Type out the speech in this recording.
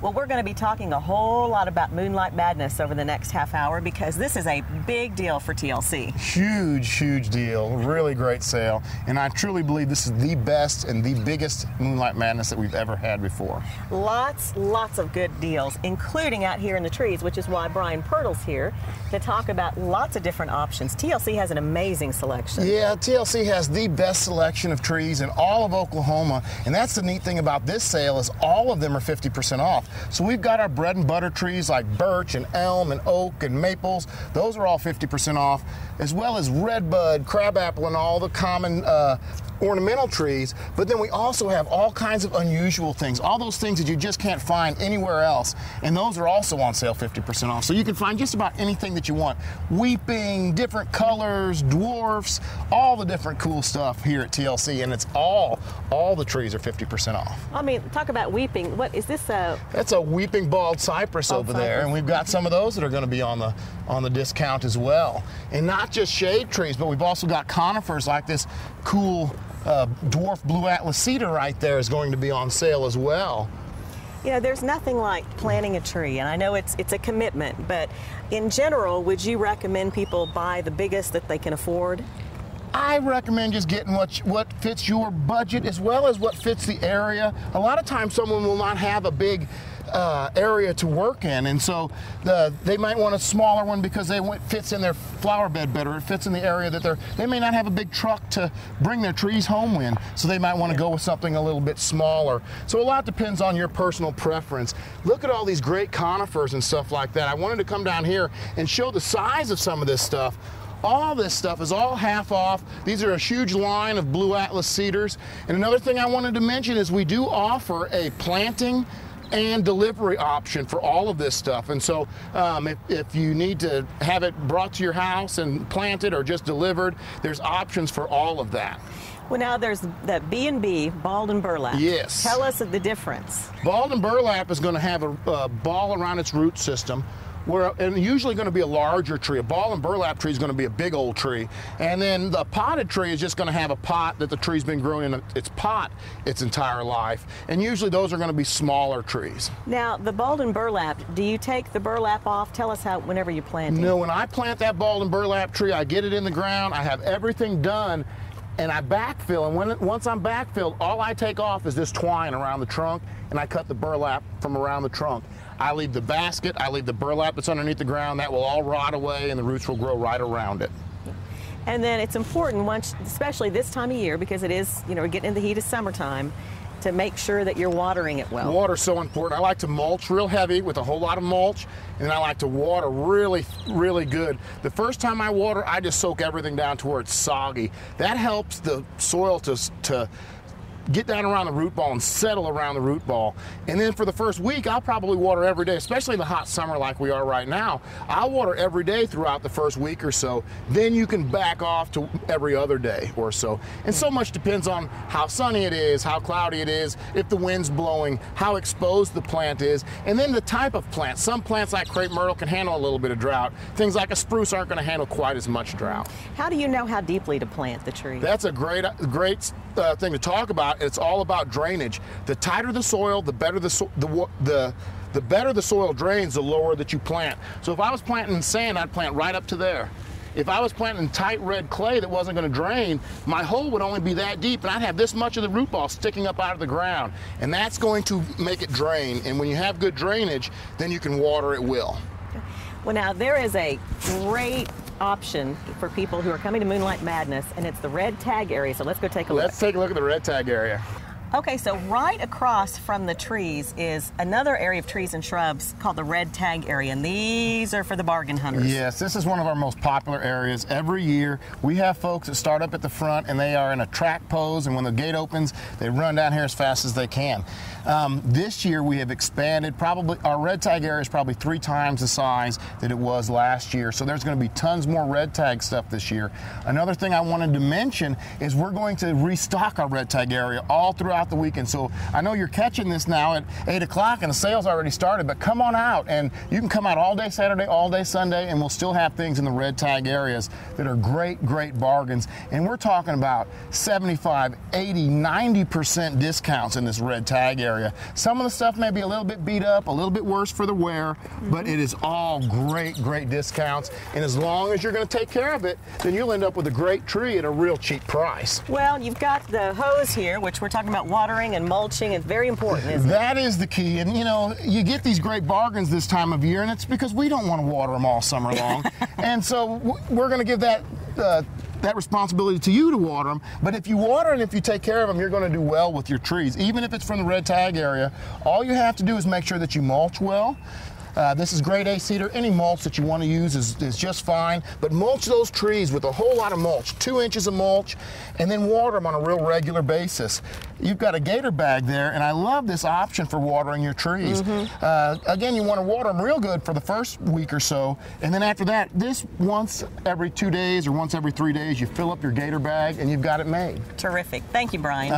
Well, we're going to be talking a whole lot about Moonlight Madness over the next half hour because this is a big deal for TLC. Huge deal. Really great sale. And I truly believe this is the best and the biggest Moonlight Madness that we've ever had before. Lots of good deals, including out here in the trees, which is why Brian Pirtle's here to talk about lots of different options. TLC has an amazing selection. Yeah, TLC has the best selection of trees in all of Oklahoma. And that's the neat thing about this sale is all of them are 50% off. So we've got our bread and butter trees like birch and elm and oak and maples. Those are all 50% off, as well as redbud, crabapple, and all the common ornamental trees. But then we also have all kinds of unusual things, all those things that you just can't find anywhere else, and those are also on sale 50% off. So you can find just about anything that you want. Weeping, different colors, dwarfs, all the different cool stuff here at TLC, and it's all the trees are 50% off. I mean, talk about weeping. What is this? That's a weeping bald cypress over there, and we've got some of those that are going to be on the discount as well. And not just shade trees, but we've also got conifers like this cool dwarf blue atlas cedar right there is going to be on sale as well. You know, there's nothing like planting a tree, and I know it's a commitment, but in general, would you recommend people buy the biggest that they can afford? I recommend just getting what fits your budget as well as what fits the area. A lot of times someone will not have a big area to work in, and so they might want a smaller one because it fits in their flower bed better. It fits in the area that they may not have a big truck to bring their trees home in, so they might want to go with something a little bit smaller. So a lot depends on your personal preference. Look at all these great conifers and stuff like that. I wanted to come down here and show the size of some of this stuff. All this stuff is all half off. These are a huge line of blue atlas cedars. And another thing I wanted to mention is we do offer a planting and delivery option for all of this stuff. And so if you need to have it brought to your house and planted or just delivered, there's options for all of that. Well, now there's the B&B, balled and burlap. Yes. Tell us the difference. Balled and burlap is going to have a ball around its root system, and usually going to be a larger tree. A ball and burlap tree is going to be a big old tree. And then the potted tree is just going to have a pot that the tree's been growing in its pot its entire life. And usually those are going to be smaller trees. Now, the balled and burlap, do you take the burlap off? Tell us how whenever you plant it. No, when I plant that balled and burlap tree, I get it in the ground, I have everything done, and I backfill. And once I'm backfilled, all I take off is this twine around the trunk, and I cut the burlap from around the trunk. I leave the basket, I leave the burlap that's underneath the ground. That will all rot away and the roots will grow right around it. And then it's important, especially this time of year, because it is, we're getting in the heat of summertime, to make sure that you're watering it well. Water's so important. I like to mulch real heavy with a whole lot of mulch, and then I like to water really good. The first time I water, I just soak everything down to where it's soggy. That helps the soil to get down around the root ball and settle around the root ball. And then for the first week, I'll probably water every day, especially in the hot summer like we are right now. I'll water every day throughout the first week or so. Then you can back off to every other day or so. And so much depends on how sunny it is, how cloudy it is, if the wind's blowing, how exposed the plant is, and then the type of plant. Some plants like crepe myrtle can handle a little bit of drought. Things like a spruce aren't going to handle quite as much drought. How do you know how deeply to plant the tree? That's a great thing to talk about. It's all about drainage. The tighter the soil, the better the better the soil drains, the lower that you plant. So if I was planting in sand, I'd plant right up to there. If I was planting tight red clay that wasn't going to drain, my hole would only be that deep, and I'd have this much of the root ball sticking up out of the ground. And that's going to make it drain. And when you have good drainage, then you can water at will. Well, now there is a great option for people who are coming to Moonlight Madness, and it's the red tag area. So let's go take a look. Let's take a look at the red tag area. Okay, so right across from the trees is another area of trees and shrubs called the red tag area, and these are for the bargain hunters. Yes, this is one of our most popular areas. Every year we have folks that start up at the front and they are in a track pose, and when the gate opens they run down here as fast as they can. This year we have expanded. Probably our red tag area is probably 3 times the size that it was last year, so there's going to be tons more red tag stuff this year. Another thing I wanted to mention is we're going to restock our red tag area all throughout throughout the weekend. So I know you're catching this now at 8 o'clock and the sale's already started, but come on out, and you can come out all day Saturday, all day Sunday, and we'll still have things in the red tag areas that are great, great bargains. And we're talking about 75, 80, 90% discounts in this red tag area. Some of the stuff may be a little bit beat up, a little bit worse for the wear, but it is all great, great discounts. And as long as you're going to take care of it, then you'll end up with a great tree at a real cheap price. Well, you've got the hose here, which we're talking about watering and mulching. It's very important, isn't it? That is the key. And you know, you get these great bargains this time of year, and it's because we don't want to water them all summer long. And so we're going to give that that responsibility to you to water them. But if you water and if you take care of them, you're going to do well with your trees. Even if it's from the red tag area, all you have to do is make sure that you mulch well. This is grade A cedar. Any mulch that you want to use is just fine, but mulch those trees with a whole lot of mulch, 2 inches of mulch, and then water them on a real regular basis. You've got a gator bag there, and I love this option for watering your trees. Again, you want to water them real good for the first week or so, and then after that, this once every 2 days or once every 3 days, you fill up your gator bag and you've got it made. Terrific. Thank you, Brian.